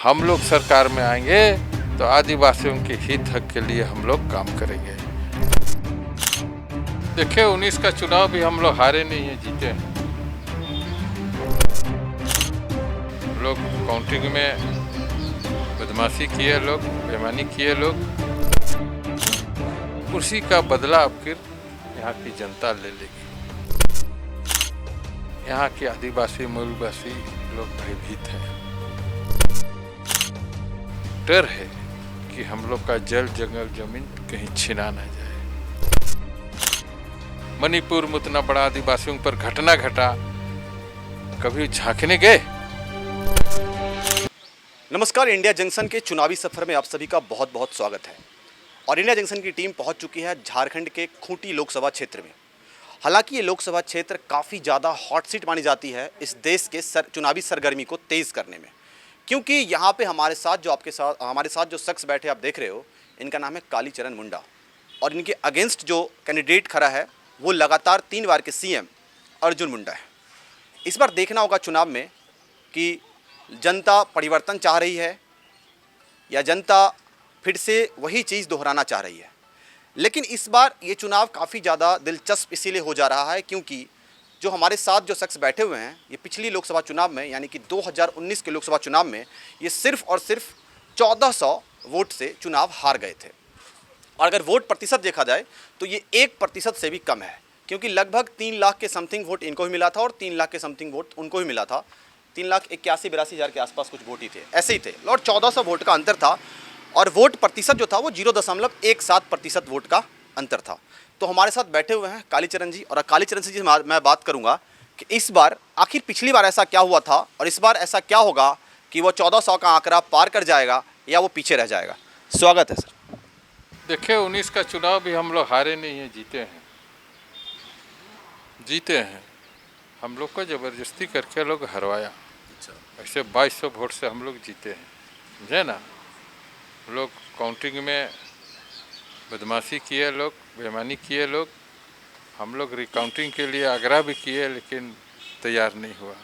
हम लोग सरकार में आएंगे तो आदिवासियों के हित हक के लिए हम लोग काम करेंगे। देखिए 19 का चुनाव भी हम लोग हारे नहीं हैं, जीते हैं। लोग काउंटिंग में बदमाशी किए, लोग बेईमानी किए, लोग उसी का बदला अब फिर यहाँ की जनता ले लेगी। यहाँ के आदिवासी मूलवासी लोग भयभीत हैं। डर है कि हम लोग का जल जंगल जमीन कहीं छिना ना जाए। मणिपुर में उतना बड़ा आदिवासियों पर घटना घटा, कभी झांकने गए? नमस्कार, इंडिया जंक्शन के चुनावी सफर में आप सभी का बहुत बहुत स्वागत है। और इंडिया जंक्शन की टीम पहुंच चुकी है झारखंड के खूंटी लोकसभा क्षेत्र में। हालांकि ये लोकसभा क्षेत्र काफ़ी ज़्यादा हॉट सीट मानी जाती है इस देश के चुनावी सरगर्मी को तेज़ करने में, क्योंकि यहाँ पे हमारे साथ जो शख्स बैठे आप देख रहे हो, इनका नाम है कालीचरण मुंडा। और इनके अगेंस्ट जो कैंडिडेट खड़ा है वो लगातार 3 बार के सीएम अर्जुन मुंडा है। इस बार देखना होगा चुनाव में कि जनता परिवर्तन चाह रही है या जनता फिर से वही चीज़ दोहराना चाह रही है। लेकिन इस बार ये चुनाव काफ़ी ज़्यादा दिलचस्प इसीलिए हो जा रहा है क्योंकि जो हमारे साथ जो शख्स बैठे हुए हैं, ये पिछली लोकसभा चुनाव में यानी कि 2019 के लोकसभा चुनाव में ये सिर्फ और सिर्फ 1400 वोट से चुनाव हार गए थे। और अगर वोट प्रतिशत देखा जाए तो ये 1% से भी कम है, क्योंकि लगभग 3 लाख के समथिंग वोट इनको भी मिला था और 3 लाख के समथिंग वोट उनको भी मिला था। 3,81,82 हज़ार के आसपास कुछ वोट ही थे, ऐसे ही थे। और 1400 वोट का अंतर था और वोट प्रतिशत जो था वो 0.17% वोट का अंतर था। तो हमारे साथ बैठे हुए हैं कालीचरण जी, और कालीचरण जी मैं बात करूंगा कि इस बार आखिर पिछली बार ऐसा क्या हुआ था और इस बार ऐसा क्या होगा कि वो 1400 का आंकड़ा पार कर जाएगा या वो पीछे रह जाएगा। स्वागत है सर। देखिए 19 का चुनाव भी हम लोग हारे नहीं हैं, जीते हैं। हम लोग को ज़बरदस्ती करके लोग हरवाया। ऐसे 2200 वोट से हम लोग जीते हैं, समझे ना। लोग काउंटिंग में बदमाशी किए, लोग बेईमानी किए, लोग हम लोग रिकाउंटिंग के लिए आग्रह भी किए लेकिन तैयार नहीं हुआ।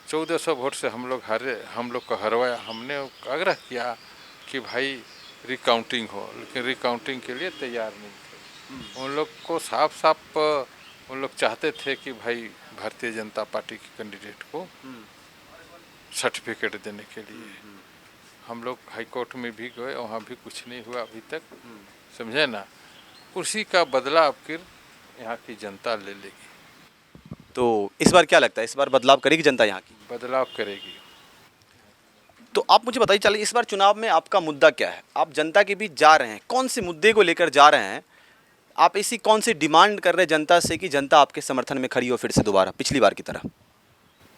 1400 वोट से हम लोग हारे, हम लोग को हरवाया। हमने आग्रह किया कि भाई रिकाउंटिंग हो, लेकिन रिकाउंटिंग के लिए तैयार नहीं थे। उन लोग को साफ उन लोग चाहते थे कि भाई भारतीय जनता पार्टी के कैंडिडेट को सर्टिफिकेट देने के लिए। हम लोग हाई कोर्ट में भी गए, वहाँ भी कुछ नहीं हुआ अभी तक, समझे ना। उसी का बदला अब फिर यहाँ की जनता ले लेगी। तो इस बार क्या लगता है, इस बार बदलाव करेगी जनता यहाँ की? बदलाव करेगी। तो आप मुझे बताइए, चलिए इस बार चुनाव में आपका मुद्दा क्या है? आप जनता के बीच जा रहे हैं, कौन से मुद्दे को लेकर जा रहे हैं? आप ऐसी कौन सी डिमांड कर रहे हैं जनता से कि जनता आपके समर्थन में खड़ी हो फिर से दोबारा पिछली बार की तरह?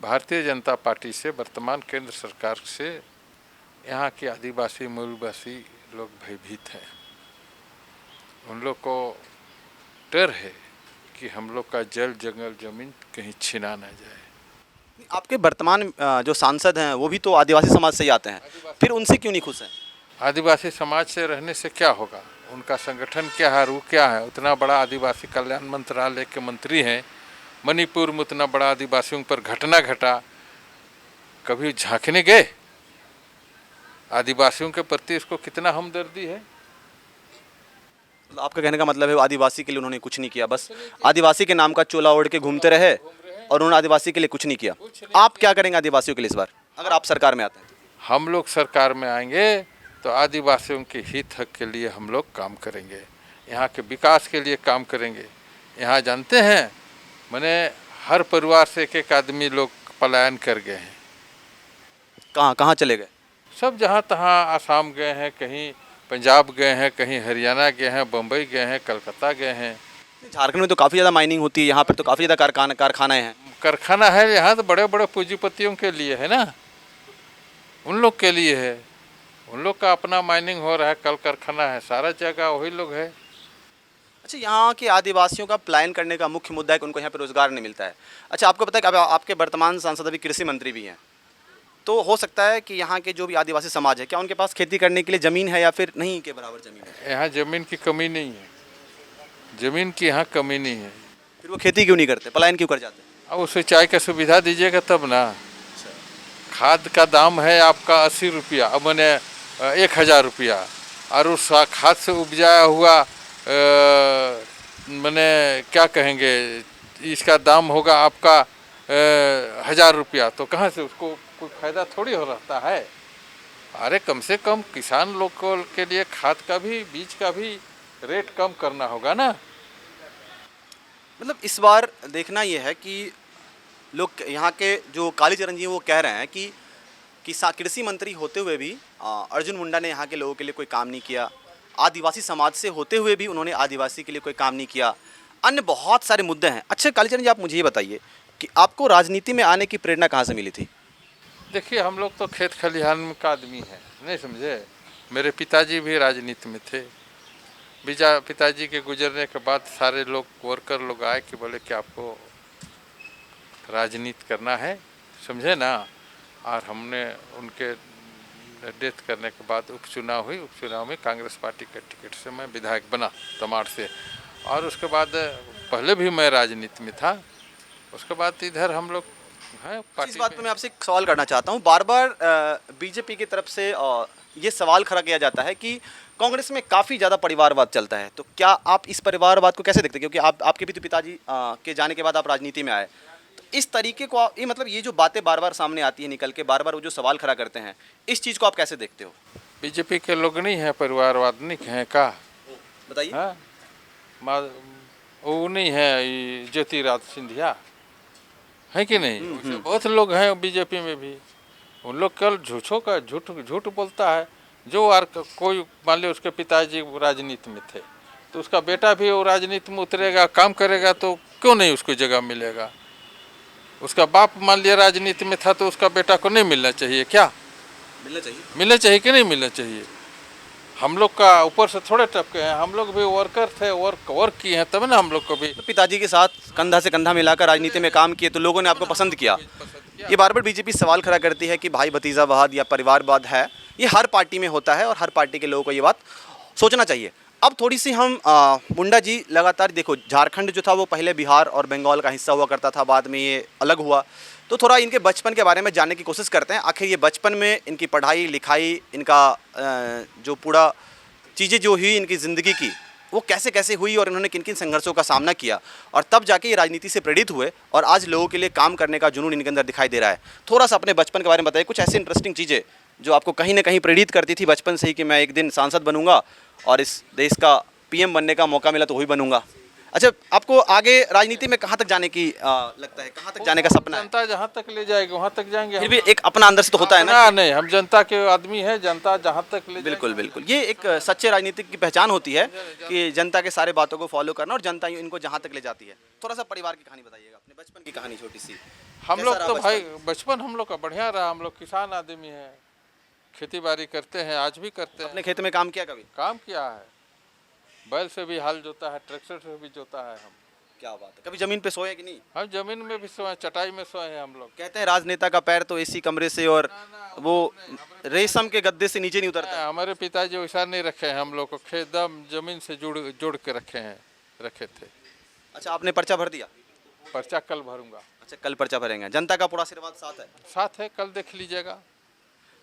भारतीय जनता पार्टी से, वर्तमान केंद्र सरकार से यहाँ के आदिवासी मूलवासी लोग भयभीत हैं। उन लोग को डर है कि हम लोग का जल जंगल जमीन कहीं छिना ना जाए। आपके वर्तमान जो सांसद हैं वो भी तो आदिवासी समाज से ही आते हैं, फिर उनसे क्यों नहीं खुश हैं? आदिवासी समाज से रहने से क्या होगा? उनका संगठन क्या है, वो क्या है? उतना बड़ा आदिवासी कल्याण मंत्रालय के मंत्री हैं। मणिपुर में उतना बड़ा आदिवासियों पर घटना घटा, कभी झांकने गए? आदिवासियों के प्रति इसको कितना हमदर्दी है। आपका कहने का मतलब है आदिवासी के लिए उन्होंने कुछ नहीं किया, बस आदिवासी के नाम का चोला ओढ़ के घूमते रहे और उन्होंने आदिवासी के लिए कुछ नहीं किया। आप क्या करेंगे आदिवासियों के लिए इस बार अगर आप सरकार में आते हैं? हम लोग सरकार में आएंगे तो आदिवासियों के हित हक के लिए हम लोग काम करेंगे, यहाँ के विकास के लिए काम करेंगे। यहाँ जानते हैं मैंने हर परिवार से एक आदमी लोग पलायन कर गए हैं। कहाँ चले गए? सब जहाँ तहाँ, आसाम गए हैं, कहीं पंजाब गए हैं, कहीं हरियाणा गए हैं, बम्बई गए हैं, कलकत्ता गए हैं। झारखंड में तो काफ़ी ज़्यादा माइनिंग होती है, यहाँ पर तो काफ़ी ज़्यादा कारखाने हैं। कारखाना है यहाँ तो बड़े बड़े पूंजीपतियों के लिए है ना, उन लोग के लिए है। उन लोग का अपना माइनिंग हो रहा है, कल कारखाना है, सारा जगह वही लोग है। अच्छा, यहाँ के आदिवासियों का पलायन करने का मुख्य मुद्दा है कि उनको यहाँ पर रोजगार नहीं मिलता है। अच्छा, आपको पता है कि अब आपके वर्तमान सांसद अभी कृषि मंत्री भी हैं, तो हो सकता है कि यहाँ के जो भी आदिवासी समाज है, क्या उनके पास खेती करने के लिए ज़मीन है या फिर नहीं के बराबर ज़मीन है? यहाँ ज़मीन की कमी नहीं है, ज़मीन की यहाँ कमी नहीं है। फिर वो खेती क्यों नहीं करते, पलायन क्यों कर जाते हैं? अब उसे सिंचाई का सुविधा दीजिएगा तब ना। खाद का दाम है आपका 80 रुपया, मैंने 1000 रुपया, और उस खाद से उपजाया हुआ मैंने क्या कहेंगे, इसका दाम होगा आपका 1000 रुपया, तो कहाँ से उसको कोई फायदा थोड़ी हो रहता है। अरे कम से कम किसान लोगों के लिए खाद का भी, बीज का भी रेट कम करना होगा ना। मतलब इस बार देखना ये है कि लोग यहाँ के जो कालीचरण जी हैं वो कह रहे हैं कि कृषि मंत्री होते हुए भी अर्जुन मुंडा ने यहाँ के लोगों के लिए कोई काम नहीं किया, आदिवासी समाज से होते हुए भी उन्होंने आदिवासी के लिए कोई काम नहीं किया, अन्य बहुत सारे मुद्दे हैं। अच्छा कालीचरण जी, आप मुझे ये बताइए कि आपको राजनीति में आने की प्रेरणा कहाँ से मिली थी? देखिए, हम लोग तो खेत खलिहान का आदमी हैं, नहीं समझे। मेरे पिताजी भी राजनीति में थे। पिताजी के गुजरने के बाद सारे लोग, वर्कर लोग आए कि बोले कि आपको राजनीति करना है, समझे ना। और हमने उनके डेथ करने के बाद उपचुनाव हुई। उपचुनाव में कांग्रेस पार्टी के टिकट से मैं विधायक बना तमाड़ से, और उसके बाद पहले भी मैं राजनीति में था। उसके बाद इधर हम लोग हैं पार्टी। इस बात पे मैं आपसे एक सवाल करना चाहता हूँ। बार बार बीजेपी की तरफ से ये सवाल खड़ा किया जाता है कि कांग्रेस में काफ़ी ज़्यादा परिवारवाद चलता है, तो क्या आप इस परिवारवाद को कैसे देखते हैं? क्योंकि आपके भी तो पिताजी के जाने के बाद आप राजनीति में आए, तो इस तरीके को ये मतलब ये जो बातें बार बार सामने आती है निकल के, बार बार वो जो सवाल खड़ा करते हैं, इस चीज़ को आप कैसे देखते हो? बीजेपी के लोग नहीं हैं परिवारवाद नहीं हैं का? बताइए। हाँ, वो नहीं है ज्योतिरादित्य सिंधिया, है कि नहीं? उससे बहुत लोग हैं बीजेपी में भी। उन लोग कल झूठ बोलता है। जो कोई मान लो उसके पिताजी राजनीति में थे, तो उसका बेटा भी वो राजनीति में उतरेगा, काम करेगा, तो क्यों नहीं उसको जगह मिलेगा? उसका बाप मान लिया राजनीति में था, तो उसका बेटा को नहीं मिलना चाहिए क्या? मिलना चाहिए कि नहीं मिलना चाहिए? हम लोग का ऊपर से थोड़े टपके हैं, हम लोग भी वर्कर थे, वर्क किए हैं, तब ना हम लोग को भी। तो पिताजी के साथ कंधा से कंधा मिलाकर राजनीति में काम किए, तो लोगों ने आपको पसंद किया। ये बार बार बीजेपी सवाल खड़ा करती है कि भाई भतीजावाद या परिवारवाद है, ये हर पार्टी में होता है और हर पार्टी के लोगों को ये बात सोचना चाहिए। अब थोड़ी सी हम मुंडा जी, लगातार देखो झारखंड जो था वो पहले बिहार और बंगाल का हिस्सा हुआ करता था, बाद में ये अलग हुआ, तो थोड़ा इनके बचपन के बारे में जानने की कोशिश करते हैं। आखिर ये बचपन में इनकी पढ़ाई लिखाई, इनका जो पूरा चीज़ें जो हुई इनकी ज़िंदगी की, वो कैसे कैसे हुई और इन्होंने किन किन संघर्षों का सामना किया, और तब जाके ये राजनीति से प्रेरित हुए और आज लोगों के लिए काम करने का जुनून इनके अंदर दिखाई दे रहा है। थोड़ा सा अपने बचपन के बारे में बताइए, कुछ ऐसी इंटरेस्टिंग चीज़ें जो आपको कहीं ना कहीं प्रेरित करती थी बचपन से ही कि मैं एक दिन सांसद बनूंगा और इस देश का पीएम बनने का मौका मिला तो वही बनूंगा। अच्छा, आपको आगे राजनीति में कहाँ तक जाने की लगता है, कहाँ तक जाने का सपना है? जनता जहाँ तक ले जाएगी वहाँ तक जाएंगे। फिर भी एक अपना अंदर से तो होता है ना? नहीं, हम जनता के आदमी हैं, जनता जहाँ तक ले। बिल्कुल बिल्कुल, ये एक सच्चे राजनीतिक की पहचान होती है कि जनता के सारे बातों को फॉलो करना और जनता इनको जहाँ तक ले जाती है। थोड़ा सा परिवार की कहानी बताइएगा, अपने बचपन की कहानी छोटी सी। हम लोग तो भाई बचपन हम लोग का बढ़िया रहा। हम लोग किसान आदमी हैं, खेती बाड़ी करते हैं, आज भी करते हैं। अपने खेत में काम किया कभी? काम किया है, बैल से भी हल जोता है, ट्रैक्टर से भी जोता है। हम क्या बात है, कभी जमीन पे सोए कि नहीं? हम जमीन में भी सोए, चटाई में सोए हैं हम लोग। कहते हैं राजनेता का पैर तो एसी कमरे से और वो रेशम के गद्दे से नीचे नहीं उतरता। हमारे पिताजी वैसा नहीं रखे हैं, हम लोग को खेदम जमीन से जोड़ के रखे थे। अच्छा, आपने पर्चा भर दिया? पर्चा कल भरूंगा। अच्छा, कल पर्चा भरेंगे। जनता का पूरा आशीर्वाद साथ है? कल देख लीजिएगा।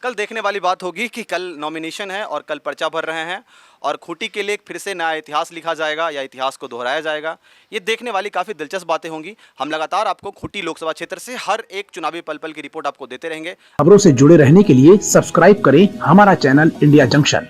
कल देखने वाली बात होगी कि कल नॉमिनेशन है और कल पर्चा भर रहे हैं और खूंटी के लिए फिर से नया इतिहास लिखा जाएगा या इतिहास को दोहराया जाएगा। ये देखने वाली काफ़ी दिलचस्प बातें होंगी। हम लगातार आपको खूंटी लोकसभा क्षेत्र से हर एक चुनावी पल पल की रिपोर्ट आपको देते रहेंगे। खबरों से जुड़े रहने के लिए सब्सक्राइब करें हमारा चैनल इंडिया जंक्शन।